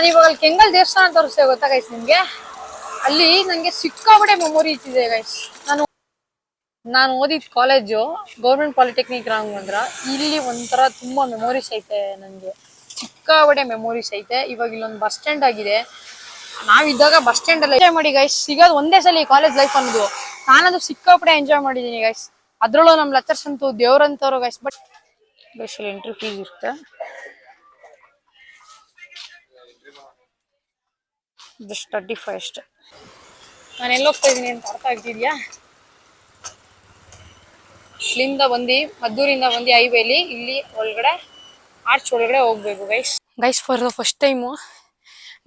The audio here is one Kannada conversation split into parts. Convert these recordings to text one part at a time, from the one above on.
ನಾನು ಇವಾಗ ಕೆಂಗಲ್ ದೇವಸ್ಥಾನ ತೋರಿಸ್ತೇವೆ ಗೊತ್ತಾ ಗೈಸ್ ನಿಮ್ಗೆ. ಅಲ್ಲಿ ನಂಗೆ ಸಿಕ್ಕಾಪಟ್ಟೆ ಮೆಮೊರಿ ಇದೆ ಗೈಸ್. ನಾನು ಓದಿದ ಕಾಲೇಜು ಗೌರ್ಮೆಂಟ್ ಪಾಲಿಟೆಕ್ನಿಕ್ ರಾಮನಗರ. ಇಲ್ಲಿ ಒಂಥರ ತುಂಬಾ ಮೆಮೊರೀಸ್ ಐತೆ ನನಗೆ, ಸಿಕ್ಕಾಪಟ್ಟೆ ಮೆಮೊರೀಸ್ ಐತೆ. ಇವಾಗ ಇಲ್ಲೊಂದು ಬಸ್ ಸ್ಟ್ಯಾಂಡ್ ಆಗಿದೆ. ನಾವಿದ್ದಾಗ ಬಸ್ ಸ್ಟ್ಯಾಂಡ್ ಅಲ್ಲಿ ಎಂಜಾಯ್ ಮಾಡಿ ಗೈಸ್, ಸಿಗೋದು ಒಂದೇ ಸಲ ಈ ಕಾಲೇಜ್ ಲೈಫ್ ಅನ್ನೋದು. ನಾನದು ಸಿಕ್ಕಾಪಟ್ಟೆ ಎಂಜಾಯ್ ಮಾಡಿದೀನಿ ಗೈಸ್. ಅದ್ರಲ್ಲೂ ನಮ್ ಲೆಕ್ಚರ್ಸ್ ಅಂತೂ ದೇವ್ರಂತವ್ರು ಗೈಸ್. ಬಟ್ ಎಂಟ್ರಿ ಫೀಸ್ ಇರುತ್ತೆ, ಜಸ್ಟ್ 35 ಅಷ್ಟೇ. ನಾನು ಎಲ್ಲಿ ಹೋಗ್ತಾ ಇದ್ದೀನಿ ಅಂತ ಅರ್ಥ ಆಗ್ತಿದ್ಯಾ? ಇಲ್ಲಿಂದ ಬಂದು ಮದ್ದೂರಿಂದ ಬಂದು ಹೈವೇಲಿ ಇಲ್ಲಿ ಒಳಗಡೆ ಆರ್ಚ್ ಒಳಗಡೆ ಹೋಗ್ಬೇಕು guys. For the first time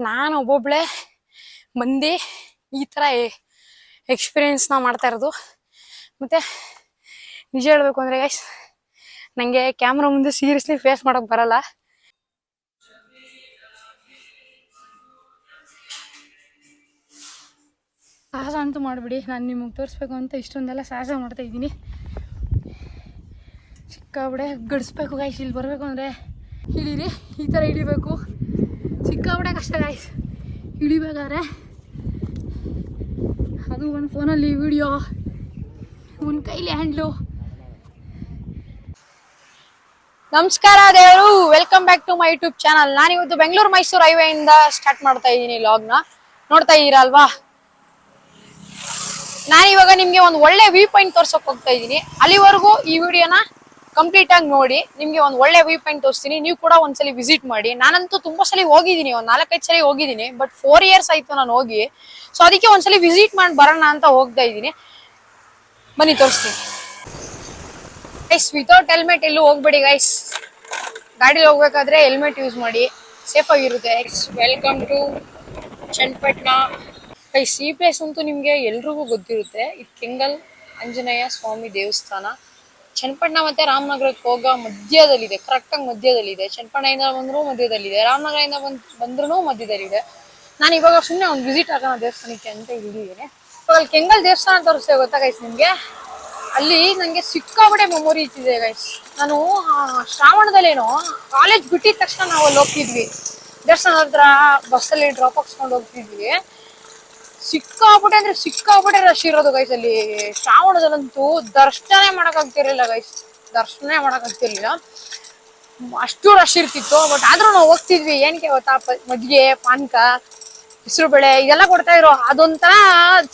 ನಾನು ಒಬ್ಬೊಬ್ಳೆ ಬಂದು ಈ ಥರ ಎಕ್ಸ್ಪೀರಿಯೆನ್ಸ್ನ ಮಾಡ್ತಾ ಇರೋದು. ಮತ್ತು ನಿಜ ಹೇಳ್ಬೇಕು ಅಂದರೆ ಗೈಸ್, ನನಗೆ ಕ್ಯಾಮ್ರಾ ಮುಂದೆ ಸೀರಿಯಸ್ಲಿ ಫೇಸ್ ಮಾಡೋಕೆ ಬರಲ್ಲ. ಸಾಹಸ ಅಂತೂ ಮಾಡಿಬಿಡಿ, ನಾನು ನಿಮಗೆ ತೋರಿಸ್ಬೇಕು ಅಂತ ಇಷ್ಟೊಂದೆಲ್ಲ ಸಾಹಸ ಮಾಡ್ತಾ ಇದ್ದೀನಿ. ಸಿಕ್ಕಾಬಿಡೆ ಗಡಿಸ್ಬೇಕು ಗಾಯ್ಸ್. ಇಲ್ಲಿ ಬರಬೇಕು ಅಂದರೆ ಇಳೀರಿ, ಈ ಥರ ಇಳಿಬೇಕು. ಸಿಕ್ಕಾಬಿಡೆ ಕಷ್ಟ ಗಾಯ್ಸ್ ಇಳಿಬೇಕಾದ್ರೆ. ಅದು ಒಂದು ಫೋನಲ್ಲಿ ವಿಡಿಯೋ, ಒಂದು ಕೈಲಿ ಹ್ಯಾಂಡ್ಲು. ನಮಸ್ಕಾರ ದೇವರು, welcome back to my YouTube channel. ನಾನಿವತ್ತು ಬೆಂಗಳೂರು ಮೈಸೂರು ಹೈವೇಯಿಂದ ಸ್ಟಾರ್ಟ್ ಮಾಡ್ತಾ ಇದ್ದೀನಿ ಲಾಗ್ನ. ನೋಡ್ತಾ ಇದ್ದೀರಾ ಅಲ್ವಾ? ನಾನಿವಾಗ ನಿಮ್ಗೆ ಒಂದು ಒಳ್ಳೆ ವ್ಯೂ ಪಾಯಿಂಟ್ ತೋರ್ಸಕ್ ಹೋಗ್ತಾ ಇದ್ದೀನಿ. ಅಲ್ಲಿವರೆಗೂ ಈ ವಿಡಿಯೋನ ಕಂಪ್ಲೀಟ್ ಆಗಿ ನೋಡಿ, ನಿಮ್ಗೆ ಒಂದು ಒಳ್ಳೆ ವ್ಯೂ ಪಾಯಿಂಟ್ ತೋರಿಸ್ತೀನಿ. ನೀವು ಕೂಡ ಒಂದ್ಸಲಿ ವಿಸಿಟ್ ಮಾಡಿ. ನಾನಂತೂ ತುಂಬಾ ಸಲ ಹೋಗಿದ್ದೀನಿ, ಒಂದು 4-5 ಸಲ ಹೋಗಿದ್ದೀನಿ. ಬಟ್ 4 years ಆಯ್ತು ನಾನು ಹೋಗಿ. ಸೊ ಅದಕ್ಕೆ ಒಂದ್ಸಲಿ ವಿಸಿಟ್ ಮಾಡಿ ಬರೋಣ ಅಂತ ಹೋಗ್ತಾ ಇದ್ದೀನಿ. ಬನ್ನಿ ತೋರಿಸ್ತೀನಿ ಗೈಸ್. ವಿತೌಟ್ ಹೆಲ್ಮೆಟ್ ಎಲ್ಲೂ ಹೋಗ್ಬೇಡಿ ಗೈಸ್. ಗಾಡಿಲಿ ಹೋಗ್ಬೇಕಾದ್ರೆ ಹೆಲ್ಮೆಟ್ ಯೂಸ್ ಮಾಡಿ, ಸೇಫ್ ಆಗಿರುತ್ತೆ. Welcome to Channapatna guys. ಈ ಪ್ಲೇಸ್ ಅಂತೂ ನಿಮ್ಗೆ ಎಲ್ರಿಗೂ ಗೊತ್ತಿರುತ್ತೆ. ಇದು ಕೆಂಗಲ್ ಆಂಜನೇಯ ಸ್ವಾಮಿ ದೇವಸ್ಥಾನ. ಚನ್ನಪಟ್ಟಣ ಮತ್ತೆ ರಾಮನಗರಕ್ಕೆ ಹೋಗೋ ಮಧ್ಯದಲ್ಲಿದೆ, ಕರೆಕ್ಟಾಗಿ ಮಧ್ಯದಲ್ಲಿದೆ. ಚನ್ನಪಟ್ಟಣದಿಂದ ಬಂದ್ರೂ ಮಧ್ಯದಲ್ಲಿದೆ, ರಾಮನಗರದಿಂದ ಬಂದ್ರೂ ಮಧ್ಯದಲ್ಲಿದೆ. ನಾನು ಇವಾಗ ಸುಮ್ಮನೆ ಒಂದು ವಿಸಿಟ್ ಆಗೋಣ ದೇವಸ್ಥಾನಕ್ಕೆ ಅಂತ ಇಳಿದಿದ್ದೀನಿ. ಇವಾಗ ಕೆಂಗಲ್ ದೇವಸ್ಥಾನ ತೋರಿಸ್ತೇವೆ ಗೊತ್ತಾ ಗೈಸ್ ನಿಮ್ಗೆ. ಅಲ್ಲಿ ನನಗೆ ಸಿಕ್ಕಾಪಟ್ಟೆ ಮೆಮೊರಿ ಇದೆ ಗೈಸ್. ನಾನು ಶ್ರಾವಣದಲ್ಲೇನೋ ಕಾಲೇಜ್ ಬಿಟ್ಟಿದ ತಕ್ಷಣ ನಾವು ಅಲ್ಲಿ ಹೋಗ್ತಿದ್ವಿ, ದೇವಸ್ಥಾನ ಹತ್ರ ಬಸ್ಸಲ್ಲಿ ಡ್ರಾಪ್ ಹಾಕ್ಸ್ಕೊಂಡು ಹೋಗ್ತಿದ್ವಿ. ಸಿಕ್ಕಾಪಟ್ಟೆ ಅಂದ್ರೆ ಸಿಕ್ಕಾಪಟ್ಟೆ ರಶ್ ಇರೋದು ಗೈಸ್. ಅಲ್ಲಿ ಶ್ರಾವಣದಲ್ಲಂತೂ ದರ್ಶನ ಮಾಡಕ್ ಆಗ್ತಿರ್ಲಿಲ್ಲ ಗೈಸ್, ದರ್ಶನ ಮಾಡಕ್ ಆಗ್ತಿರ್ಲಿಲ್ಲ, ಅಷ್ಟು ರಶ್ ಇರ್ತಿತ್ತು. ಬಟ್ ಆದ್ರೂ ನಾವು ಹೋಗ್ತಿದ್ವಿ. ಏನಕ್ಕೆ ಗೊತ್ತಾ, ಮಜ್ಜಿಗೆ, ಪಾನಕ, ಹೆಸರು ಬೇಳೆ ಇದೆಲ್ಲ ಕೊಡ್ತಾ ಇದ್ರು. ಅದೊಂಥರ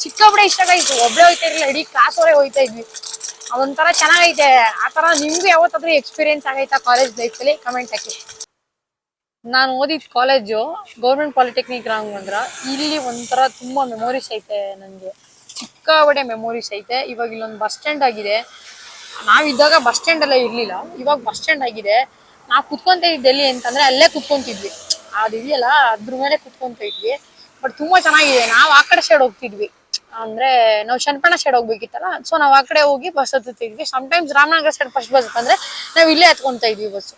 ಸಿಕ್ಕಾಪಟ್ಟೆ ಇಷ್ಟ ಗೈಸ್. ಒಬ್ಳೆ ಹೋಯ್ತಾ ಇರ್ಲಿಲ್ಲ, ಇಡೀ ಕ್ಲಾಸ್ ಅವರೇ ಹೋಯ್ತಾ ಇದ್ವಿ. ಅದೊಂಥರ ಚೆನ್ನಾಗೈತೆ. ಆ ತರ ನಿಮ್ಗೂ ಯಾವತ್ತಾದ್ರೂ ಎಕ್ಸ್ಪೀರಿಯನ್ಸ್ ಆಗೈತಾ ಕಾಲೇಜ್ ಲೈಫಲ್ಲಿ? ಕಮೆಂಟ್ ಹಾಕಿ. ನಾನು ಓದಿದ ಕಾಲೇಜು ಗೌರ್ಮೆಂಟ್ ಪಾಲಿಟೆಕ್ನಿಕ್ ರಾಮನಗರ. ಇಲ್ಲಿ ಒಂಥರ ತುಂಬಾ ಮೆಮೊರೀಸ್ ಐತೆ ನನಗೆ, ಸಿಕ್ಕಾಪಟ್ಟೆ ಮೆಮೊರೀಸ್ ಐತೆ. ಇವಾಗ ಇಲ್ಲೊಂದು ಬಸ್ ಸ್ಟ್ಯಾಂಡ್ ಆಗಿದೆ. ನಾವಿದ್ದಾಗ ಬಸ್ ಸ್ಟ್ಯಾಂಡ್ ಎಲ್ಲ ಇರ್ಲಿಲ್ಲ, ಇವಾಗ ಬಸ್ ಸ್ಟ್ಯಾಂಡ್ ಆಗಿದೆ. ನಾವು ಕುತ್ಕೊಂತ ಇದ್ದೆ ಎಲ್ಲಿ ಅಂತಂದ್ರೆ ಅಲ್ಲೇ ಕುತ್ಕೊಂತಿದ್ವಿ, ಅದಿದೆಯಲ್ಲ ಅದ್ರ ಮೇಲೆ ಕುತ್ಕೊಂತ ಇದ್ವಿ. ಬಟ್ ತುಂಬಾ ಚೆನ್ನಾಗಿದೆ. ನಾವು ಆ ಕಡೆ ಸೈಡ್ ಹೋಗ್ತಿದ್ವಿ, ಅಂದ್ರೆ ನಾವು ಚನ್ನಪಟ್ಟಣ ಸೈಡ್ ಹೋಗ್ಬೇಕಿತ್ತಲ್ಲ. ಸೊ ನಾವು ಆ ಕಡೆ ಹೋಗಿ ಬಸ್ ಹತ್ತಿದ್ವಿ. Sometimes Ramanagara side first bus ಬಂದ್ರೆ ನಾವು ಇಲ್ಲೇ ಹತ್ಕೊಂತ ಇದ್ವಿ ಬಸ್.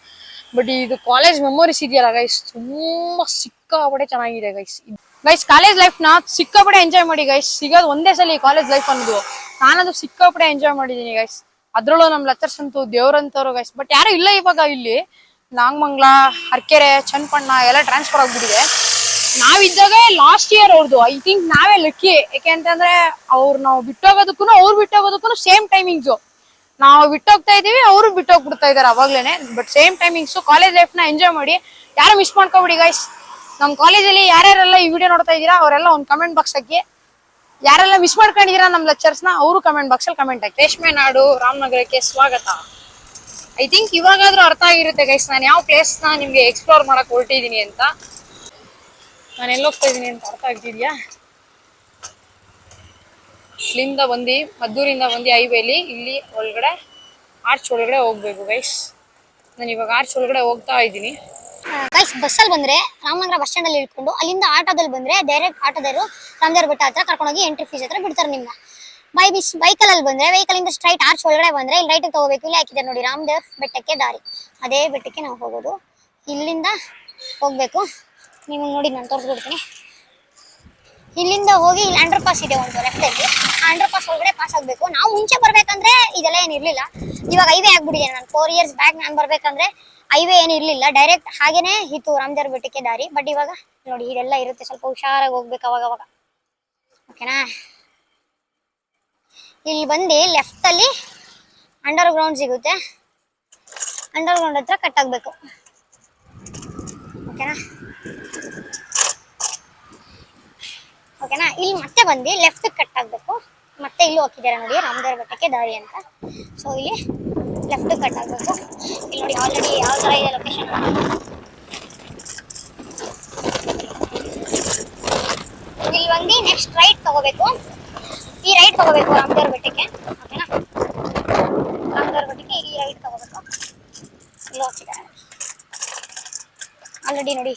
ಬಟ್ ಇದು ಕಾಲೇಜ್ ಮೆಮೊರೀಸ್ ಇದೆಯಲ್ಲ ಗೈಸ್, ತುಂಬಾ ಸಿಕ್ಕಾಪಟ್ಟೆ ಚೆನ್ನಾಗಿದೆ ಗೈಸ್. ಕಾಲೇಜ್ ಲೈಫ್ ನ ಸಿಕ್ಕಾಪಟ್ಟೆ ಎಂಜಾಯ್ ಮಾಡಿ ಗೈಸ್. ಸಿಗೋದು ಒಂದೇ ಸಲ ಈ ಕಾಲೇಜ್ ಲೈಫ್ ಅನ್ನೋದು. ನಾನದು ಸಿಕ್ಕಾಪಟ್ಟೆ ಎಂಜಾಯ್ ಮಾಡಿದೀನಿ ಗೈಸ್. ಅದ್ರಲ್ಲೂ ನಮ್ ಲೆಕ್ಚರ್ಸ್ ಅಂತೂ ದೇವ್ರಂತವ್ರು ಗೈಸ್. ಬಟ್ ಯಾರು ಇಲ್ಲ ಇವಾಗ. ಇಲ್ಲಿ ನಾಗಮಂಗ್ಲ, ಅರ್ಕೆರೆ, ಚನ್ನಪಟ್ಟಣ ಎಲ್ಲ ಟ್ರಾನ್ಸ್ಫರ್ ಆಗ್ಬಿಟ್ಟಿದೆ. ನಾವಿದ್ದಾಗ ಲಾಸ್ಟ್ ಇಯರ್ ಅವ್ರದ್ದು. ಐ ಥಿಂಕ್ ನಾವೇ ಲಕ್ಕಿ. ಯಾಕೆ ಅಂತಂದ್ರೆ ನಾವು ಬಿಟ್ಟೋಗೋದಕ್ಕೂ ಅವ್ರು ಬಿಟ್ಟೋಗೋದಕ್ಕೂ ಸೇಮ್ ಟೈಮಿಂಗ್ಸು. ನಾವು ಬಿಟ್ಟೋಗ್ತಾ ಇದೀವಿ, ಅವರು ಬಿಟ್ಟೋಗ್ಬಿಡ್ತಾ ಇದಾರೆ ಅವಾಗ್ಲೇನೆ. But same timings. College life ನ ಎಂಜಾಯ್ ಮಾಡಿ, ಯಾರು ಮಿಸ್ ಮಾಡ್ಕೋಬಿಡಿ ಗೈಸ್. ನಮ್ ಕಾಲೇಜಲ್ಲಿ ಯಾರ್ಯಾರೆಲ್ಲ ಈ ವಿಡಿಯೋ ನೋಡ್ತಾ ಇದೀರಾ ಅವರೆಲ್ಲ ಒಂದು ಕಮೆಂಟ್ ಬಾಕ್ಸ್ ಹಾಕಿ. ಯಾರೆಲ್ಲ ಮಿಸ್ ಮಾಡ್ಕೊಂಡಿದೀರಾ ನಮ್ ಲೆಕ್ಚರ್ಸ್ ನ, ಅವರು ಕಮೆಂಟ್ ಬಾಕ್ಸ್ ಅಲ್ಲಿ ಕಮೆಂಟ್ ಹಾಕಿ. ರೇಷ್ಮೆ ನಾಡು ರಾಮನಗರಕ್ಕೆ ಸ್ವಾಗತ. ಐ ಥಿಂಕ್ ಇವಾಗಾದ್ರೂ ಅರ್ಥ ಆಗಿರುತ್ತೆ ಗೈಸ್ ನಾನು ಯಾವ ಪ್ಲೇಸ್ ನ ನಿಮ್ಗೆ ಎಕ್ಸ್ಪ್ಲೋರ್ ಮಾಡಕ್ ಹೊರಟಿದೀನಿ ಅಂತ. ನಾನು ಎಲ್ಲಿ ಹೋಗ್ತಾ ಇದೀನಿ ಅಂತ ಅರ್ಥ ಆಗ್ತಿದ್ಯಾ? ಇಲ್ಲಿಂದ ಬಂದು ಮದ್ದೂರಿಂದ ಬಂದು ಹೈವೇಲಿ ಇಲ್ಲಿ ಒಳಗಡೆ ಆರ್ಚ್ ಒಳಗಡೆ ಹೋಗ್ಬೇಕು ಗೈಸ್. ನಾನು ಇವಾಗ ಆರ್ಚ್ ಒಳಗಡೆ ಹೋಗ್ತಾ ಇದ್ದೀನಿ ಗೈಸ್. ಬಸ್ಸಲ್ಲಿ ಬಂದ್ರೆ ರಾಮನಗರ ಬಸ್ ಸ್ಟ್ಯಾಂಡ್ ಅಲ್ಲಿ ಇಟ್ಕೊಂಡು ಅಲ್ಲಿಂದ ಆಟೋದಲ್ಲಿ ಬಂದ್ರೆ ಡೈರೆಕ್ಟ್ ಆಟೋದವರು ರಾಮದೇವ್ರ ಬೆಟ್ಟ ಹತ್ರ ಕರ್ಕೊಂಡೋಗಿ ಎಂಟ್ರಿ ಫೀಸ್ ಹತ್ರ ಬಿಡ್ತಾರೆ ನಿಮ್ನ. ವೆಹಿಕಲ್ ಬಂದ್ರೆ ವೆಹಿಕಲ್ ಇಂದ ಸ್ಟ್ರೈಟ್ ಆರ್ಚ್ ಒಳಗಡೆ ಬಂದ್ರೆ ಇಲ್ಲಿ ರೈಟ್ ತಗೋಬೇಕು. ಇಲ್ಲಿ ಹಾಕಿದ್ದಾರೆ ನೋಡಿ ರಾಮದೇವ್ರ ಬೆಟ್ಟಕ್ಕೆ ದಾರಿ. ಅದೇ ಬೆಟ್ಟಕ್ಕೆ ನಾವು ಹೋಗೋದು. ಇಲ್ಲಿಂದ ಹೋಗ್ಬೇಕು. ನೀವು ನೋಡಿ ನಾನು ತೋರಿಸ್ಬಿಡ್ತೀನಿ. ಇಲ್ಲಿಂದ ಹೋಗಿ ಇಲ್ಲಿ ಅಂಡರ್ ಪಾಸ್ ಇದೆ ಒಂದು ಲೆಫ್ಟ್ ಅಲ್ಲಿ, ಆ ಅಂಡರ್ ಪಾಸ್ ಒಳಗಡೆ ಪಾಸ್ ಆಗ್ಬೇಕು. ನಾವು ಮುಂಚೆ ಬರ್ಬೇಕಂದ್ರೆ ಇದೆಲ್ಲ ಏನಿರ್ಲಿಲ್ಲ, ಇವಾಗ ಹೈವೇ ಆಗ್ಬಿಟ್ಟಿದೆ. ನಾನು 4 years ಬ್ಯಾಕ್ ನಾನು ಬರ್ಬೇಕಂದ್ರೆ ಹೈವೇ ಏನಿರ್ಲಿಲ್ಲ, ಡೈರೆಕ್ಟ್ ಹಾಗೇನೆ ಇತ್ತು ರಾಮದೇವ್ರ ಬೆಟ್ಟಕ್ಕೆ ದಾರಿ. ಬಟ್ ಇವಾಗ ನೋಡಿ ಇದೆಲ್ಲ ಇರುತ್ತೆ, ಸ್ವಲ್ಪ ಹುಷಾರಾಗಿ ಹೋಗ್ಬೇಕು ಅವಾಗ ಅವಾಗ, ಓಕೆನಾ. ಇಲ್ಲಿ ಬಂದು ಲೆಫ್ಟ್ ಅಲ್ಲಿ ಅಂಡರ್ ಗ್ರೌಂಡ್ ಸಿಗುತ್ತೆ, ಅಂಡರ್ ಗ್ರೌಂಡ್ ಹತ್ರ ಕಟ್ ಆಗ್ಬೇಕು, ಓಕೆನಾ. ಓಕೆನಾ, ಇಲ್ಲಿ ಮತ್ತೆ ಬಂದು ಲೆಫ್ಟ್ ಕಟ್ ಆಗ್ಬೇಕು. ಮತ್ತೆ ಇಲ್ಲಿ ಹೋಗಿದ್ದಾರೆ ನೋಡಿ ರಾಮದೇವ್ರ ಬೆಟ್ಟಕ್ಕೆ ದಾರಿ ಅಂತ. ಸೊ ಇಲ್ಲಿ ಲೆಫ್ಟ್ ಕಟ್ ಆಗ್ಬೇಕು. ಇಲ್ಲಿ ನೋಡಿ ಆಲ್ರೆಡಿ ಯಾವ ತರ ಇದೆ ಲೊಕೇಶನ್. ಇಲ್ಲಿ ಬಂದು ನೆಕ್ಸ್ಟ್ ರೈಟ್ ತಗೋಬೇಕು, ಈ ರೈಟ್ ತಗೋಬೇಕು ರಾಮದೇವ್ರ ಬೆಟ್ಟಕ್ಕೆ, ಓಕೆನಾ. ರಾಮದೇವ್ರ ಬೆಟ್ಟಕ್ಕೆ ಈ ರೈಟ್ ತಗೋಬೇಕು. ಇಲ್ಲಿ ಹೋಗ್ತಿದ್ದಾರೆ ಆಲ್ರೆಡಿ ನೋಡಿ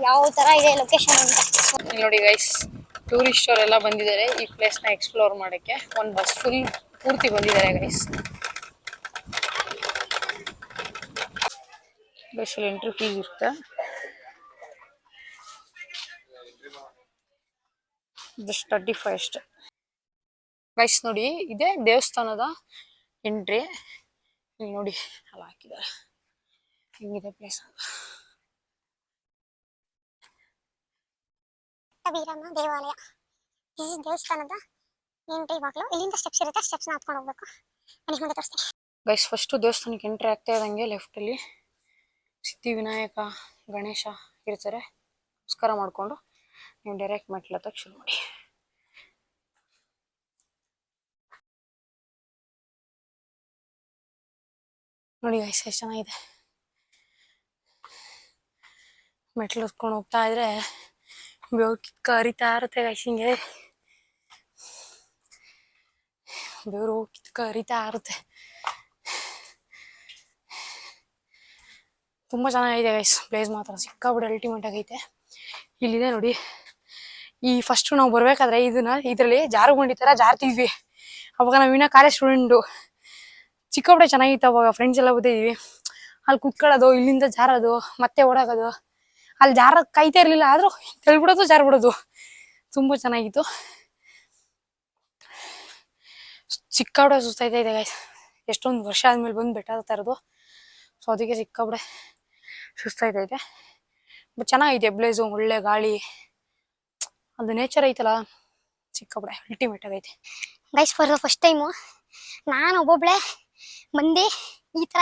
ಯಾವ ತರ ಇದೆ ಲೊಕೇಶನ್ ಅಂತ. ನೋಡಿ ಗೈಸ್, ಟೂರಿಸ್ಟ್ ಅವರೆಲ್ಲ ಬಂದಿದ್ದಾರೆ ಈ ಪ್ಲೇಸ್ ನ ಎಕ್ಸ್ಪ್ಲೋರ್ ಮಾಡಕ್ಕೆ. ಒಂದು ಬಸ್ ಫುಲ್ ಪೂರ್ತಿ ಬಂದಿದ್ದಾರೆ ಗೈಸ್. ಸ್ಪೆಷಲ್ ಎಂಟ್ರಿ ಫೀಸ್ ಇರುತ್ತೆ, ಜಸ್ಟ್ 35 ಅಷ್ಟೇ ಗೈಸ್. ನೋಡಿ ಇದೇ ದೇವಸ್ಥಾನದ ಎಂಟ್ರಿ. ಇಲ್ಲಿ ನೋಡಿ ಅಲ್ಲ ಹಾಕಿದ್ದಾರೆ, ಹಿಂಗಿದೆ ಪ್ಲೇಸ್ ಅಂತ. ವೀರಮ್ಮ ದೇವಾಲಯ, ಈ ದೇವಸ್ಥಾನದ ಎಂಟ್ರಿ ಬಾಗ್ಲು. ಇಲ್ಲಿಂದ ಸ್ಟೆಪ್ಸ್ ಇರುತ್ತೆ, ಸ್ಟೆಪ್ಸ್ ನ ಹತ್ಕೊಂಡು ಹೋಗ್ಬೇಕು. ಬನ್ನಿ ಮುಂದೆ ತೋರಿಸ್ತೀನಿ ಗೈಸ್. ಫಸ್ಟ್ ದೇವಸ್ಥಾನಕ್ಕೆ ಎಂಟ್ರಿ ಆಗ್ತಾ ಇದ್ದಂಗೆ ಲೆಫ್ಟ್ ಅಲ್ಲಿ ಸಿದ್ಧಿ ವಿನಾಯಕ ಗಣೇಶ ಇರ್ತಾರೆ. ನಮಸ್ಕಾರ ಮಾಡ್ಕೊಂಡು ನೀವು ಡೈರೆಕ್ಟ್ ಮೆಟ್ಲು ಹತ್ತಕ್ಕೆ ಶುರು ಮಾಡಿ. ನೋಡಿ ಗೈಸ್ ಎಷ್ಟು ಚೆನ್ನಾಗಿದೆ. ಮೆಟ್ಲು ಹತ್ಕೊಂಡು ಹೋಗ್ತಾ ಇದ್ರೆ ಬೆವ್ರು ಕರಿತಾ ಇರುತ್ತೆ ಗೈಸ್. ಹಿಂಗೆ ಬೆವರು ಕರಿತಾ ಇರುತ್ತೆ. ತುಂಬ ಚೆನ್ನಾಗಿದೆ ಗೈಸ್ ಪ್ಲೇಸ್, ಮಾತ್ರ ಸಿಕ್ಕಾಬಿಟ್ಟು ಅಲ್ಟಿಮೇಟ್ ಆಗೈತೆ. ಇಲ್ಲಿದೆ ನೋಡಿ, ಈ ಫಸ್ಟ್ ನಾವು ಬರ್ಬೇಕಾದ್ರೆ ಇದರಲ್ಲಿ ಜಾರುಗುಂಡಿ ಥರ ಜಾರ್ತಿದ್ವಿ. ಅವಾಗ ನಾವಿನ್ನ ಕಾಲೇಜ್ ಸ್ಟೂಡೆಂಟು, ಸಿಕ್ಕಾಬಿಟ್ಟೆ ಚೆನ್ನಾಗಿತ್ತು. ಅವಾಗ ಫ್ರೆಂಡ್ಸ್ ಎಲ್ಲ ಬಂದಿದ್ವಿ. ಅಲ್ಲಿ ಕುತ್ಕೊಳ್ಳೋದು, ಇಲ್ಲಿಂದ ಜಾರೋದು, ಮತ್ತೆ ಓಡಾಗೋದು. ಅಲ್ಲಿ ಜಾರಕ್ಕೆ ಕೈತಾ ಇರಲಿಲ್ಲ, ಆದರೂ ತೆಳ್ಬಿಡೋದು ಜಾರ್ಬಿಡೋದು, ತುಂಬ ಚೆನ್ನಾಗಿತ್ತು. ಸಿಕ್ಕಾಬಿಟ್ಟೆ ಸುಸ್ತಾಯ್ತಾ ಗೈಸ್. ಎಷ್ಟೊಂದು ವರ್ಷ ಆದ್ಮೇಲೆ ಬಂದು ಬೆಟ್ಟ ಹತ್ತಾ ಇರೋದು, ಸೊ ಅದಕ್ಕೆ ಸಿಕ್ಕಾಬಿಟ್ಟೆ ಸುಸ್ತಾಯ್ತೈತೆ. ಬಟ್ ಚೆನ್ನಾಗಿದೆ ಪ್ಲೇಸು, ಒಳ್ಳೆ ಗಾಳಿ, ಅದು ನೇಚರ್ ಐತಲ್ಲ, ಸಿಕ್ಕಾಬಿಟ್ಟೆ ಅಲ್ಟಿಮೇಟ್ ಆಗೈತೆ guys. For the first time ನಾನು ಒಬ್ಬೊಬ್ಳೆ ಮಂದಿ ಈ ಥರ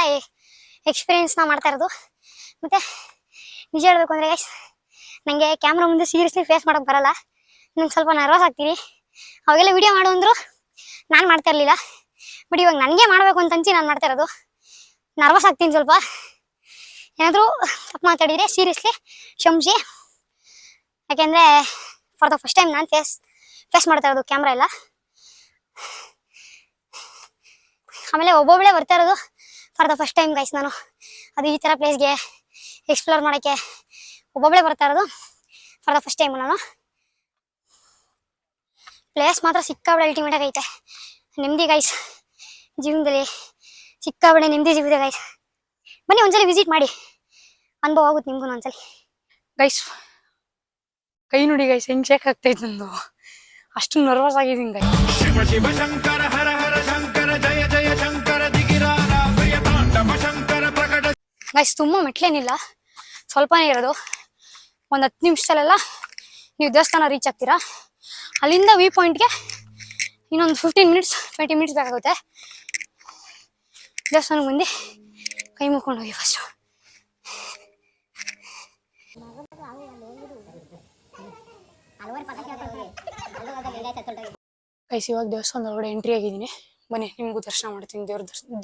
ಎಕ್ಸ್ಪೀರಿಯೆನ್ಸ್ನ ಮಾಡ್ತಾ ಇರೋದು. ಮತ್ತು ನಿಜ ಹೇಳ್ಬೇಕು ಅಂದರೆ ಗೈಸ್, ನನಗೆ ಕ್ಯಾಮ್ರಾ ಮುಂದೆ ಸೀರಿಯಸ್ಲಿ ಫೇಸ್ ಮಾಡೋಕ್ಕೆ ಬರಲ್ಲ. ನಂಗೆ ಸ್ವಲ್ಪ ನರ್ವಸ್ ಆಗ್ತೀನಿ. ಅವಾಗೆಲ್ಲ ವಿಡಿಯೋ ಮಾಡು ಅಂದರು ನಾನು ಮಾಡ್ತಾ ಇರಲಿಲ್ಲ. ಬಟ್ ಇವಾಗ ನನಗೆ ಮಾಡಬೇಕು ಅಂತ ಅನ್ಸಿ ನಾನು ಮಾಡ್ತಾ ಇರೋದು. ನರ್ವಸ್ ಆಗ್ತೀನಿ ಸ್ವಲ್ಪ, ಏನಾದರೂ ತಪ್ಪು ಮಾತಾಡಿದರೆ ಸೀರಿಯಸ್ಲಿ ಕ್ಷಮಿಸಿ. ಯಾಕೆಂದರೆ ಫಾರ್ ದ ಫಸ್ಟ್ ಟೈಮ್ ನಾನು ಫೇಸ್ ಮಾಡ್ತಾ ಇರೋದು ಕ್ಯಾಮ್ರಾ ಎಲ್ಲ. ಆಮೇಲೆ ಒಬ್ಬೊಬ್ಬಳೇ ಬರ್ತಾ ಇರೋದು for the first time guys. ನಾನು ಅದು ಈ ಥರ ಪ್ಲೇಸ್ಗೆ ಎಕ್ಸ್ಪ್ಲೋರ್ ಮಾಡೋಕ್ಕೆ ಒಬ್ಬೊಬ್ಬಳೇ ಬರ್ತಾ ಇರೋದು ಫಾರ್ ದ ಫಸ್ಟ್ ಟೈಮ್. ನಾನು ಪ್ಲೇಸ್ ಮಾತ್ರ ಸಿಕ್ಕಾಬಳೆ ಅಲ್ಟಿಮೇಟ್ ಆಗೈತೆ. ನೆಮ್ಮದಿ ಗೈಸ್, ಜೀವನದಲ್ಲಿ ಸಿಕ್ಕಾಬಳೆ ನೆಮ್ಮದಿ ಸಿಗುತ್ತೆ ಗೈಸ್. ಬನ್ನಿ ಒಂದ್ಸಲಿ ವಿಸಿಟ್ ಮಾಡಿ, ಅನುಭವ ಆಗುತ್ತೆ ನಿಮ್ಗೂ ಒಂದ್ಸಲಿ ಗೈಸ್. ಕೈ ನೋಡಿ ಗೈಸ್, ಹೆಂಗ್ ಶೇಕ್ ಆಗ್ತೈತೆ ನಂದು, ಅಷ್ಟು ನರ್ವಸ್ ಆಗಿದ್ದೀನಿ ಗೈಸ್. ಶಿವ ಶಿವ ಶಂಕರ ಹರ ಹರ ಶಂಕರ ಜಯ ಜಯ ಶಂಕರ ದಿಗಿರಾರ ಪ್ರಿಯ ತಾಂಡವ ಶಂಕರ ಪ್ರಕಟ. ಗೈಸ್ ತುಂಬ ಮೆಟ್ಲೇನಿಲ್ಲ, ಸ್ವಲ್ಪನೇ ಇರೋದು. ಒಂದು 10 ನಿಮಿಷದಲ್ಲೆಲ್ಲ ನೀವು ದೇವಸ್ಥಾನ ರೀಚ್ ಆಗ್ತೀರಾ. ಅಲ್ಲಿಂದ ವ್ಯೂ ಪಾಯಿಂಟ್ಗೆ ಇನ್ನೊಂದು 15 ಮಿನಿಟ್ಸ್ 20 ಮಿನಿಟ್ಸ್ ಬೇಕಾಗುತ್ತೆ. ದೇವಸ್ಥಾನಕ್ಕೆ ಬಂದು ಕೈ ಮುಕ್ಕೊಂಡು ಹೋಗಿ ಫಸ್ಟು. ಗೈಸ್ ಇವಾಗ ದೇವಸ್ಥಾನದ ಒಳಗಡೆ ಎಂಟ್ರಿ ಆಗಿದ್ದೀನಿ. ಬನ್ನಿ ನಿಮಗೂ ದರ್ಶನ ಮಾಡ್ತೀನಿ,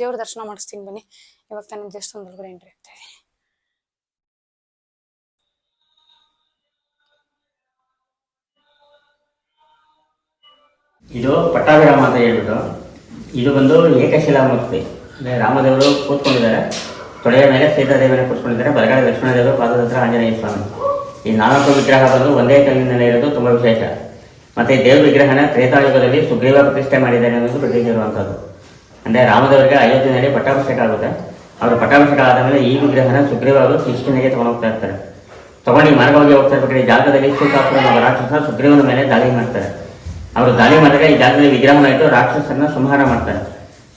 ದೇವ್ರ ದರ್ಶನ ಮಾಡಿಸ್ತೀನಿ. ಬನ್ನಿ, ಇವಾಗ ತಾನೇ ದೇವಸ್ಥಾನದ ಒಳಗಡೆ ಎಂಟ್ರಿ ಆಗ್ತಾ ಇದ್ದೀನಿ. ಇದು ಪಟ್ಟಾಭಿರಾಮ ಅಂತ ಹೇಳ್ಬಿಟ್ಟು, ಇದು ಬಂದು ಏಕಶಿಲಾ ಮೂರ್ತಿ. ಅಂದರೆ ರಾಮದೇವರು ಕೂತ್ಕೊಂಡಿದ್ದಾರೆ, ತೊಡೆಯ ಮೇಲೆ ಸೀತಾದೇವಿಯನ್ನು ಕೂತ್ಕೊಂಡಿದ್ದಾರೆ, ಬಲಗಡೆ ಲಕ್ಷ್ಮಣದೇವರು, ಪಾದದ ಹತ್ರ ಆಂಜನೇಯ ಸ್ವಾಮಿ. ಈ 4 ವಿಗ್ರಹ ಬಂದು ಒಂದೇ ಕಲ್ಲಿನಲ್ಲಿ ಇರೋದು ತುಂಬ ವಿಶೇಷ. ಮತ್ತು ದೇವ್ರ ವಿಗ್ರಹನ ತ್ರೇತಾಯುಗದಲ್ಲಿ ಸುಗ್ರೀವ ಪ್ರತಿಷ್ಠೆ ಮಾಡಿದ್ದಾರೆ ಅನ್ನೋದು ಪ್ರತೀತಿ ಇರುವಂಥದ್ದು. ಅಂದರೆ ರಾಮದೇವರಿಗೆ ಅಯೋಧ್ಯೆಯಲ್ಲಿ ಪಟ್ಟಾಭಿಷೇಕ ಆಗುತ್ತೆ. ಅವರು ಪಟ್ಟಾಭಿಷೇಕ ಆದ ಮೇಲೆ ಈ ವಿಗ್ರಹನ ಸುಗ್ರೀವ ಅವರು ಶಿಷ್ಯನಿಗೆ ತೊಗೊಂಡೋಗ್ತಾ ಇರ್ತಾರೆ. ತಗೊಂಡು ಮಾರ್ಗವಾಗಿ ಹೋಗ್ತಾ ಇರ್ಬೇಕಾದ್ರೆ ಈ ಜಾಗದಲ್ಲಿ ಶೂಕಾಸುರ ಎಂಬ ರಾಕ್ಷಸ ಸುಗ್ರೀವನ ಮೇಲೆ ದಾಳಿ ಮಾಡ್ತಾರೆ. ಅವರು ದಾಳಿ ಮಾಡಿದಾಗ ಈ ಜಾಗದಲ್ಲಿ ವಿಗ್ರಹನ ಇಟ್ಟು ರಾಕ್ಷಸನ್ನ ಸಂಹಾರ ಮಾಡ್ತಾರೆ.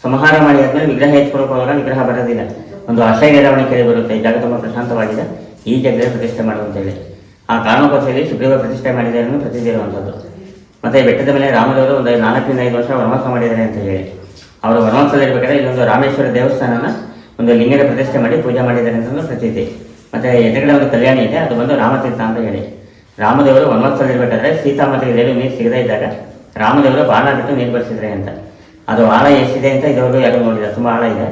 ಸಂಹಾರ ಮಾಡಿ ಆದ್ಮೇಲೆ ವಿಗ್ರಹ ಎತ್ಕೊಳಕೋವಾಗ ವಿಗ್ರಹ ಬರೋದಿಲ್ಲ. ಒಂದು ಅಸಹ್ಯರವಣೆ ಕೇಳಿ ಬರುತ್ತೆ, ಈ ಜಾಗ ತುಂಬ ಪ್ರಶಾಂತವಾಗಿದೆ, ಈ ಜಾಗದಲ್ಲಿ ಪ್ರತಿಷ್ಠೆ ಮಾಡುವಂತೇಳಿ. ಆ ಕಾರಣಕ್ಕೋಸ್ಕರ ಸುಗ್ರೀವ ಪ್ರತಿಷ್ಠೆ ಮಾಡಿದ್ದಾರೆ ಅನ್ನೋ ಪ್ರಸಿದ್ಧಿ ಇರುವಂಥದ್ದು. ಮತ್ತೆ ಬೆಟ್ಟದ ಮೇಲೆ ರಾಮದೇವರು ಒಂದು 4 ರಿಂದ 5 ವರ್ಷ ವನವಾಸ ಮಾಡಿದ್ದಾರೆ ಅಂತ ಹೇಳಿ. ಅವರು ವನವಾಸದಲ್ಲಿರ್ಬೇಕಾದ್ರೆ ಇಲ್ಲೊಂದು ರಾಮೇಶ್ವರ ದೇವಸ್ಥಾನನ ಒಂದು ಲಿಂಗದ ಪ್ರತಿಷ್ಠೆ ಮಾಡಿ ಪೂಜೆ ಮಾಡಿದ್ದಾರೆ ಅಂತ ಪ್ರತೀತಿ. ಮತ್ತೆ ಎದುರುಗಡೆ ಒಂದು ಕಲ್ಯಾಣಿ ಇದೆ, ಅದು ಬಂದು ರಾಮತೀರ್ಥ ಅಂತ ಹೇಳಿ. ರಾಮದೇವರು ವನವಾಸದಲ್ಲಿರ್ಬೇಕಾದ್ರೆ ಸೀತಾಮಾತೆಗೆ ನೀರು ಸಿಗದೇ ಇದ್ದಾಗ ರಾಮದೇವರು ಬಾಣ ಬಿಟ್ಟು ನೀರು ಬರ್ಸಿದ್ರೆ ಅಂತ. ಅದು ಆಳ ಎಷ್ಟಿದೆ ಅಂತ ಇದುವರೆಗೂ ಯಾರು ನೋಡಿಲ್ಲ, ತುಂಬ ಆಳ ಇದೆ.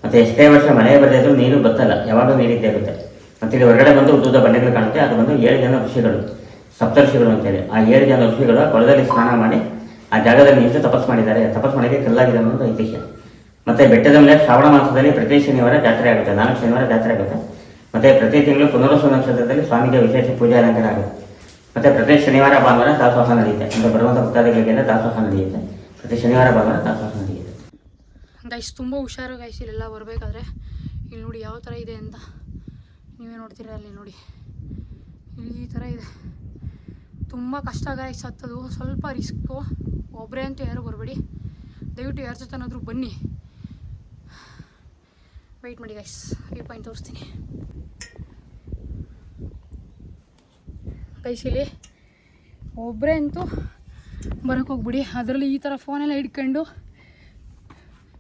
ಮತ್ತೆ ಎಷ್ಟೇ ವರ್ಷ ಮಳೆ ಬರೆದಿದ್ರು ನೀರು ಬತ್ತಲ್ಲ, ಯಾವಾಗಲೂ ನೀರಿದ್ದೇ ಇರುತ್ತೆ. ಮತ್ತೆ ಇಲ್ಲಿ ಹೊರಗಡೆ ಬಂದು ಉದ್ದುದ ಬಂಡೆಗಳು ಕಾಣುತ್ತೆ, ಅದು ಬಂದು 7 ಜನ ಋಷಿಗಳು, ಸಪ್ತರ್ಷಿಗಳು ಅಂತೇಳಿ. ಆ 7 ಜನ ಋಷಿಗಳು ಕೊಳದಲ್ಲಿ ಸ್ನಾನ ಮಾಡಿ ಆ ಜಾಗದಲ್ಲಿ ನಿಂತು ತಪಸ್ ಮಾಡಿದ್ದಾರೆ. ತಪಸ್ ಮಾಡೋಕ್ಕೆ ಕಲ್ಲಾಗಿದೆ ಅನ್ನೋದು ಐತಿಹ್ಯ. ಮತ್ತೆ ಬೆಟ್ಟದ ಮೇಲೆ ಶ್ರಾವಣ ಮಾಸದಲ್ಲಿ ಪ್ರತಿ ಶನಿವಾರ ಜಾತ್ರೆ ಆಗುತ್ತೆ, 4 ಶನಿವಾರ ಜಾತ್ರೆ ಆಗುತ್ತೆ. ಮತ್ತೆ ಪ್ರತಿ ತಿಂಗಳು ಪುನರ್ವಸು ನಕ್ಷತ್ರದಲ್ಲಿ ಸ್ವಾಮಿಗೆ ವಿಶೇಷ ಪೂಜೆ ಅಲಂಕಾರ ಆಗುತ್ತೆ. ಮತ್ತೆ ಪ್ರತಿ ಶನಿವಾರ ಭಾನುವಾರ ದಾಸೋಹ ನಡೆಯುತ್ತೆ, ಅಂದರೆ ಬರುವಂಥ ಭಕ್ತಾದಿಗಳಿಗೆಲ್ಲ ದಾಸೋಹ ನಡೆಯುತ್ತೆ. ಪ್ರತಿ ಶನಿವಾರ ಭಾನುವಾರ ದಾಸೋಹ ನಡೆಯುತ್ತೆ. ಗೈಸ್ ತುಂಬ ಹುಷಾರು ಗೈಸ್, ಇಲ್ಲೆಲ್ಲ ಬರಬೇಕಾದ್ರೆ. ಇಲ್ಲಿ ನೋಡಿ ಯಾವ ಥರ ಇದೆ ಅಂತ ನೀವೇ ನೋಡ್ತೀರಾ, ಅಲ್ಲಿ ನೋಡಿ ಈ ಥರ ಇದೆ. ತುಂಬ ಕಷ್ಟ ಗೈಸ್ ಹತ್ತದು, ಸ್ವಲ್ಪ ರಿಸ್ಕು. ಒಬ್ಬರೇ ಅಂತೂ ಯಾರು ಬರಬೇಡಿ, ದಯವಿಟ್ಟು ಯಾರ ಜೊತೆನಾದರೂ ಬನ್ನಿ. ವೆಯ್ಟ್ ಮಾಡಿ ಗೈಸ್, ವ್ಯೂ ಪಾಯಿಂಟ್ ತೋರಿಸ್ತೀನಿ ಗೈಸ್. ಇಲ್ಲಿ ಒಬ್ಬರೇ ಅಂತೂ ಬರೋಕ್ಕೆ ಹೋಗ್ಬಿಡಿ, ಅದರಲ್ಲಿ ಈ ಥರ ಫೋನೆಲ್ಲ ಹಿಡ್ಕೊಂಡು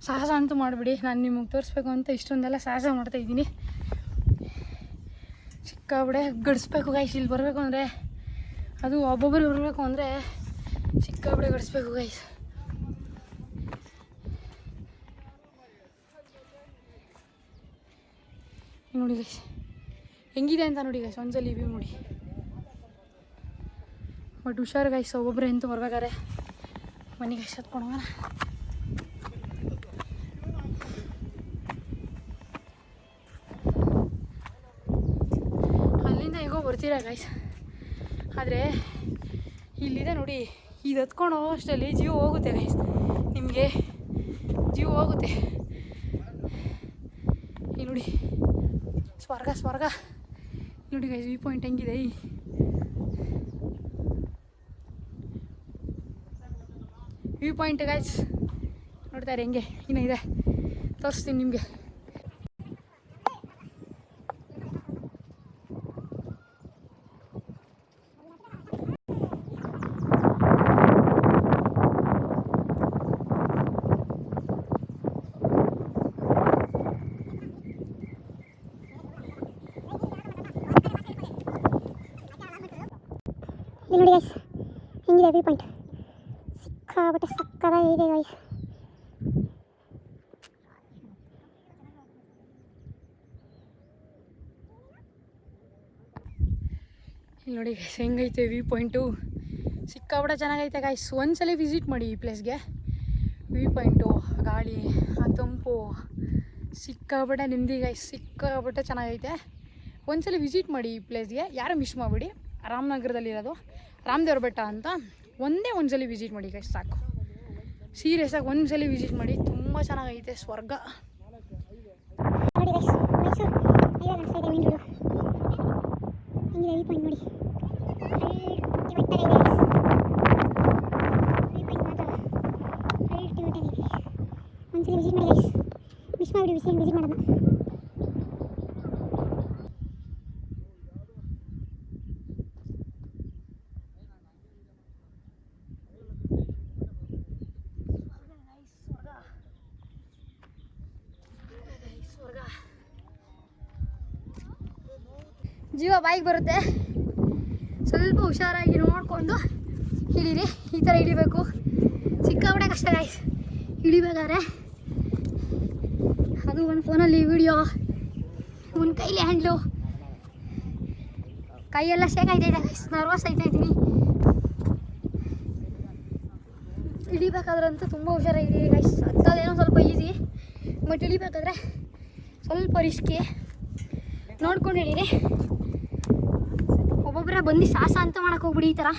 ಸಾಹಸ ಅಂತೂ ಮಾಡಿಬಿಡಿ. ನಾನು ನಿಮಗೆ ತೋರಿಸ್ಬೇಕು ಅಂತ ಇಷ್ಟೊಂದೆಲ್ಲ ಸಾಹಸ ಮಾಡ್ತಾಯಿದ್ದೀನಿ. ಸಿಕ್ಕಾಬಿಡೆ ಗಡಿಸ್ಬೇಕು ಗೈಸ್, ಇಲ್ಲಿ ಬರಬೇಕು ಅಂದರೆ, ಅದು ಒಬ್ಬೊಬ್ಬರು ಬರಬೇಕು ಅಂದರೆ ಸಿಕ್ಕಾಬಿಡೆ ಗಡಿಸ್ಬೇಕು ಗೈಸ್. ನೋಡಿ ಗೈಸ್ ಹೆಂಗಿದೆ ಅಂತ ನೋಡಿ ಗೈಸ್, ಒಂದ್ಸಲ ವ್ಯೂ ನೋಡಿ. ಬಟ್ ಹುಷಾರು ಗೈಸ್, ಒಬ್ಬೊಬ್ಬರೇ ಅಂತೂ ಬರ್ಬೇಕಾದ್ರೆ. ಬನ್ನಿ ಗೈಸ್ ಹತ್ಕೊಂಡು ಹೋಗೋಣ. ಅಲ್ಲಿಂದ ಹೇಗೋ ಬರ್ತೀರಾ ಗೈಸ್, ಆದರೆ ಇಲ್ಲಿದೆ ನೋಡಿ, ಇದು ಹತ್ಕೊಂಡು ಹೋಗೋ ಅಷ್ಟರಲ್ಲಿ ಜೀವ ಹೋಗುತ್ತೆ ಗೈಸ್, ನಿಮಗೆ ಜೀವ ಹೋಗುತ್ತೆ. ಇಲ್ಲಿ ನೋಡಿ ಸ್ವರ್ಗ ಸ್ವರ್ಗ. ನೋಡಿ ಗೈಸ್ ವ್ಯೂ ಪಾಯಿಂಟ್ ಹೆಂಗಿದೆ. ವ್ಯೂ ಪಾಯಿಂಟ್ ಗೈಸ್ ನೋಡ್ತಾರೆ ಹೆಂಗೆ, ಇನ್ನೂ ಇದೆ ತೋರಿಸ್ತೀನಿ ನಿಮಗೆ. ಇಲ್ಲಿ ನೋಡಿ ಗೈಸ್ ಹೆಂಗಿದೆ ವ್ಯೂ ಪಾಯಿಂಟ್, ಸಿಕ್ಕಾಬಿಟ್ಟೆ ಸಕ್ಕತ್ತಾಗಿದೆ ಗೈಸ್. ಇಲ್ಲಿ ನೋಡಿ ಗೈಸ್ ಹೆಂಗೈತೆ ವ್ಯೂ ಪಾಯಿಂಟು, ಸಿಕ್ಕಾಬಿಟ್ಟೆ ಚೆನ್ನಾಗೈತೆ ಗೈಸ್. ಒಂದ್ಸಲ ವಿಸಿಟ್ ಮಾಡಿ ಈ ಪ್ಲೇಸ್ಗೆ. ವ್ಯೂ ಪಾಯಿಂಟು, ಗಾಳಿ, ಆ ತಂಪು, ಸಿಕ್ಕಾಬಿಟ್ಟೆ ನೆಮ್ಮದಿ ಗೈಸ್, ಸಿಕ್ಕಾಬಿಟ್ಟೆ ಚೆನ್ನಾಗೈತೆ. ಒಂದ್ಸಲ ವಿಸಿಟ್ ಮಾಡಿ ಈ ಪ್ಲೇಸ್ಗೆ, ಯಾರು ಮಿಸ್ ಮಾಡಿಬಿಡಿ. ರಾಮನಗರದಲ್ಲಿರೋದು ರಾಮದೇವ್ರ ಬೆಟ್ಟ ಅಂತ. ಒಂದ್ಸಲ ವಿಸಿಟ್ ಮಾಡಿ ಗೈಸ್ ಸಾಕು, ಸೀರಿಯಸ್ಸಾಗಿ ಒಂದ್ಸಲ ವಿಸಿಟ್ ಮಾಡಿ, ತುಂಬ ಚೆನ್ನಾಗೈತೆ, ಸ್ವರ್ಗ. ನೋಡಿ ಗೈಸ್ ಮೈಸೂರು ಇವಾಗ ಅನಿಸ್ತಾ ಇದೆ ಮೇನ್ ರೋಡು. ಹೆಂಗಿದೆ ವ್ಯೂ ಪಾಯಿಂಟ್ ನೋಡಿ, ಅಲ್ಟಿಮೇಟ್ ಆಗಿದೆ ಗೈಸ್. ವ್ಯೂ ಪಾಯಿಂಟ್ ಮಾತ್ರ ಅಲ್ಟಿಮೇಟ್ ಆಗಿದೆ ಗೈಸ್. ಒಂದ್ಸಲ ವಿಸಿಟ್ ಮಾಡಿ ಗೈಸ್, ಮಿಸ್ ಮಾಡಿಬಿಡಿ ವಿಸಿಟ್ ಮಾಡೋಣ. ಜೀವ ಬಾಯಿಗೆ ಬರುತ್ತೆ, ಸ್ವಲ್ಪ ಹುಷಾರಾಗಿ ನೋಡಿಕೊಂಡು ಇಳೀರಿ. ಈ ಥರ ಇಳಿಬೇಕು, ಸಿಕ್ಕಾಬಿಟ್ಟೆ ಕಷ್ಟ ಗೈಸ್ ಇಳಿಬೇಕಾದ್ರೆ. ಅದು ಒಂದು ಫೋನಲ್ಲಿ ವಿಡಿಯೋ, ಒಂದು ಕೈಲಿ ಹ್ಯಾಂಡ್ಲು, ಕೈಯೆಲ್ಲ ಶೇಕ್ ಆಯ್ತೈತೆ ಗೈಸ್, ನರ್ವಸ್ ಆಯ್ತಾಯಿದ್ದೀನಿ. ಇಳಿಬೇಕಾದ್ರಂತೂ ತುಂಬ ಹುಷಾರಾಗಿದ್ದೀವಿ ಗೈಸ್. ಹತ್ತೋದೇನೋ ಸ್ವಲ್ಪ ಈಸಿ, ಬಟ್ ಇಳಿಬೇಕಾದ್ರೆ ಸ್ವಲ್ಪ ರಿಸ್ಕಿ, ನೋಡ್ಕೊಂಡು ಇಳೀರಿ. ಒಬ್ಬೊಬ್ಬರೇ ಬಂದು ಸಾಹಸ ಅಂತ ಮಾಡಕ್ಕೆ ಹೋಗ್ಬಿಡಿ ಈ ಥರ.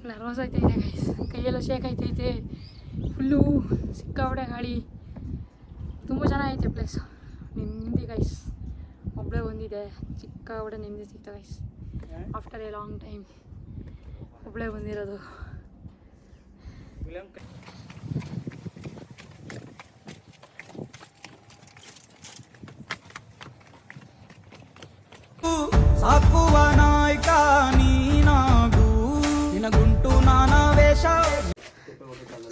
ನರ್ವಸ್ ಆಯ್ತೈತೆ ಗೈಸ್, ಕೈಯೆಲ್ಲ ಶೇಕ್ ಆಯ್ತೈತೆ ಫುಲ್ಲು, ಸಿಕ್ಕಾಬಿಟ್ಟೆ ಗಾಳಿ, ತುಂಬ ಚೆನ್ನಾಗೈತೆ ಪ್ಲೇಸ್. ನೆಮ್ಮದಿ ಗೈಸ್, ಒಬ್ಬಳೇ ಬಂದಿದೆ, ಚಿಕ್ಕ ಒಡೆ ನೆಮ್ಮದಿ ಸಿಗ್ತಾ guys. After A long time ಒಬ್ಬಳೇ ಬಂದಿರೋದು. ಸಾಕುವ ನಾಯಕ ನೀನಾಗು ನಿನಗುಂಟು ನಾನಾ ವೇಷ.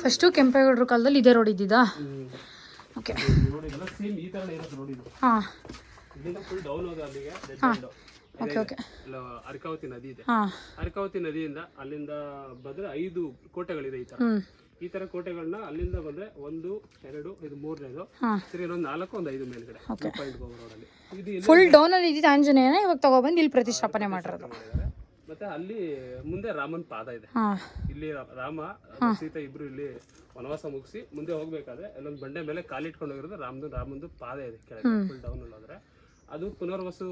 ಫಸ್ಟು ಕೆಂಪೇಗೌಡರ ಕಾಲದಲ್ಲಿ ಇದೇ ರೋಡ್ ಇದ್ದಿದ್ದಾ? ಓಕೆ ಹಾಂ ಹಾಂ ಓಕೆ ಓಕೆ. ಅರ್ಕಾವತಿ ನದಿ ಇದೆ. ಹಾಂ ಅರ್ಕಾವತಿ ನದಿಯಿಂದ ಅಲ್ಲಿಂದ ಬಂದ್ರೆ 5 ಕೋಟೆಗಳಿದೆ. ಈ ತರ ಕೋಟೆಗಳನ್ನ ಅಲ್ಲಿಂದ ಬಂದ್ರೆ 1, 2, ಇದು 3ನೇದು, ಸರಿ ಇನ್ನೊಂದು 4, ಒಂದು 5 ಮೇಲ್ಗಡೆ ರೋಡಲ್ಲಿ ಇದು ಫುಲ್ ಡೌನ್ ಅಲ್ಲಿ ಇದ್ದಿದ್ದು ಆಂಜನೇಯನ ಇವಾಗ ತಗೊಬಂದು ಇಲ್ಲಿ ಪ್ರತಿಷ್ಠಾಪನೆ ಮಾಡಿರೋದು. ಮತ್ತೆ ಅಲ್ಲಿ ಮುಂದೆ ರಾಮನ್ ಪಾದ ಇದೆ. ಇಲ್ಲಿ ರಾಮ ಸೀತಾ ಇಬ್ರು ಇಲ್ಲಿ ವನವಾಸ ಮುಗಿಸಿ ಮುಂದೆ ಹೋಗ್ಬೇಕಾದ್ರೆ ಅಲ್ಲೊಂದು ಬಂಡೆ ಮೇಲೆ ಕಾಲಿಟ್ಕೊಂಡು ಹೋಗಿರೋದು ರಾಮಂದು ಪಾದ ಇದೆ ಕೆಳಗೆ ಫುಲ್ ಡೌನ್ ಅಲ್ಲಿ ಹೋದ್ರೆ. ಅದು ಪುನರ್ವಸು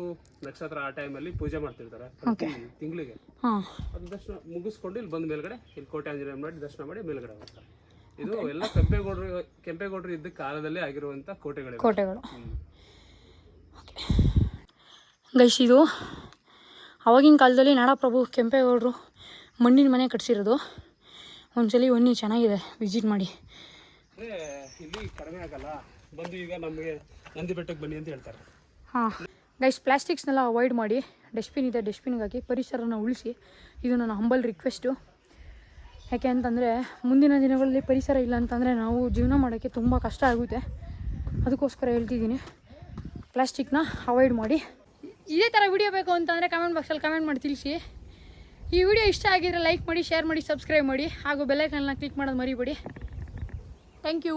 ನಕ್ಷತ್ರ ಆ ಟೈಮಲ್ಲಿ ಪೂಜೆ ಮಾಡ್ತಿರ್ತಾರೆ ಪ್ರತಿ ತಿಂಗಳಿಗೆ. ಅದು ದರ್ಶನ ಮುಗಿಸ್ಕೊಂಡು ಇಲ್ಲಿ ಬಂದ ಮೇಲ್ಗಡೆ ಇಲ್ಲಿ ಕೋಟೆ ಆಂಜನೇಯ ಮಾಡಿ ದರ್ಶನ ಮಾಡಿ ಮೇಲ್ಗಡೆ ಹೋಗ್ತಾರೆ. ಇದು ಎಲ್ಲ ಕೆಂಪೇಗೌಡರು ಇದ್ದ ಕಾಲದಲ್ಲೇ ಆಗಿರುವಂತ ಕೋಟೆಗಳು. ಗೈಸ್, ಇದು ಆವಾಗಿನ ಕಾಲದಲ್ಲಿ ನಾಡಪ್ರಭು ಕೆಂಪೇಗೌಡರು ಮಣ್ಣಿನ ಮನೆ ಕಟ್ಸಿರೋದು. ಒಂದ್ಸಲಿ ಬನ್ನಿ, ಚೆನ್ನಾಗಿದೆ, ವಿಸಿಟ್ ಮಾಡಿ. ಇಲ್ಲಿ ಕಡಿಮೆ ಆಗಲ್ಲ, ಬಂದು ಈಗ ನಮಗೆ ನಂದಿ ಬೆಟ್ಟಕ್ಕೆ ಬನ್ನಿ ಅಂತ ಹೇಳ್ತಾರೆ. ಹಾಂ ಗೈಸ್, ಪ್ಲಾಸ್ಟಿಕ್ಸ್ನೆಲ್ಲ ಅವಾಯ್ಡ್ ಮಾಡಿ, ಡಸ್ಟ್ಬಿನ್ ಇದೆ, ಡಸ್ಟ್ಬಿನ್ಗೆ ಹಾಕಿ ಪರಿಸರನ ಉಳಿಸಿ. ಇದು ನನ್ನ ಹಂಬಲ್ ರಿಕ್ವೆಸ್ಟು. ಯಾಕೆ ಅಂತಂದರೆ ಮುಂದಿನ ದಿನಗಳಲ್ಲಿ ಪರಿಸರ ಇಲ್ಲ ಅಂತಂದರೆ ನಾವು ಜೀವನ ಮಾಡೋಕ್ಕೆ ತುಂಬ ಕಷ್ಟ ಆಗುತ್ತೆ. ಅದಕ್ಕೋಸ್ಕರ ಹೇಳ್ತಿದ್ದೀನಿ, ಪ್ಲಾಸ್ಟಿಕ್ನ ಅವಾಯ್ಡ್ ಮಾಡಿ. ಇದೇ ಥರ ವಿಡಿಯೋ ಬೇಕು ಅಂತಂದರೆ ಕಮೆಂಟ್ ಬಾಕ್ಸಲ್ಲಿ ಕಮೆಂಟ್ ಮಾಡಿ ತಿಳಿಸಿ. ಈ ವಿಡಿಯೋ ಇಷ್ಟ ಆಗಿದ್ರೆ ಲೈಕ್ ಮಾಡಿ, ಶೇರ್ ಮಾಡಿ, ಸಬ್ಸ್ಕ್ರೈಬ್ ಮಾಡಿ, ಹಾಗೂ ಬೆಲ್ಲೈಕನ್ನ ಕ್ಲಿಕ್ ಮಾಡೋದು ಮರಿಬೇಡಿ. Thank you.